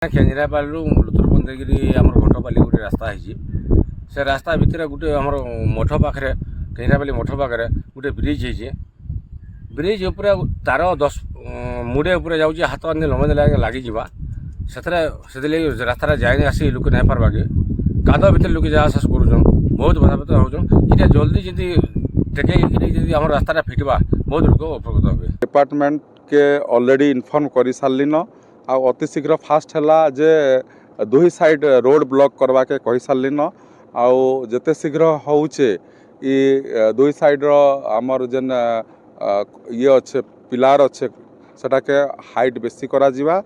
କେନ୍ଦ୍ରାପାଲିରୁ ଲୁତୁରବନ୍ଧଗିରି ଆମର ଘଟପାଲି ଗୋଟେ ରାସ୍ତା ହେଇଛି। ସେ ରାସ୍ତା ଭିତରେ ଗୋଟେ ଆମର ମଠ ପାଖରେ କେନ୍ଦ୍ରାପାଲି ମଠ ପାଖରେ ଗୋଟେ ବ୍ରିଜ୍ ହେଇଛି। ବ୍ରିଜ୍ ଉପରେ ତାର 10 ମୁଣ୍ଡେ ଉପରେ ଯାଉଛି, ହାତ ଆଣି ଲମ୍ବେଇ ଲାଗିଯିବା। ସେଥିଲାଗି ରାସ୍ତାରେ ଯାଇନି ଆସି ଲୋକ ନାଇଁ ପାର୍ବାକେ କାଦ ଭିତରେ ଲୋକ ଯା ଆସ କରୁଛନ୍, ବହୁତ ବାଧାପ୍ରାପ୍ତ ହେଉଛନ୍। ଏଇଟା ଜଲ୍ଦି ଯଦି ଟେକେଇକିରି ଯଦି ଆମର ରାସ୍ତାଟା ଫିଟବା ବହୁତ ଲୋକ ଉପକୃତ ହେବେ। डिपार्टमेंट के ऑलरेडी इन्फॉर्म कर सारिन आ अति शीघ्र फास्ट है जे दुई साइड रोड ब्लॉक करवा के कही सारिन आते शीघ्र होचे दुई साइड आमर जेन ये अच्छे पिलार अच्छे सेटा के हाइट बेसी करा जिवा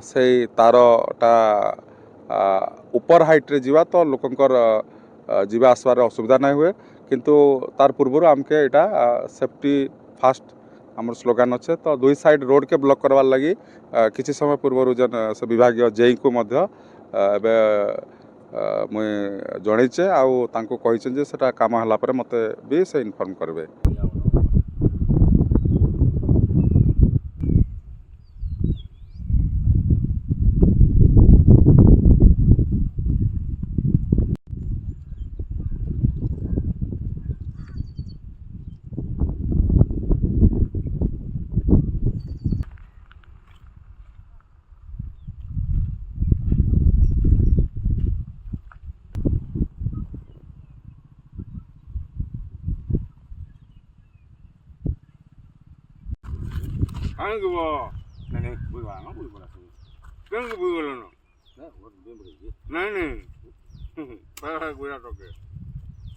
से तारटा ऊपर हाइट रे जीवा तो लोकंकर जीवा आसबार असुविधा नहीं हुए, किंतु तार पूर्व आमके एटा सेफ्टी फास्ट आमर स्लोगान अच्छे। तो दुई साइड रोड के ब्लॉक करवार लगी किसी समय पूर्व जन से विभाग जेई को मध्य मुई जणैचे आउ कही सेटा काम हला पर मते भी से इन्फॉर्म करबे। Ang gawa nani buy ba buy bola so kang buy bola no na what buy bola nani para buy na toke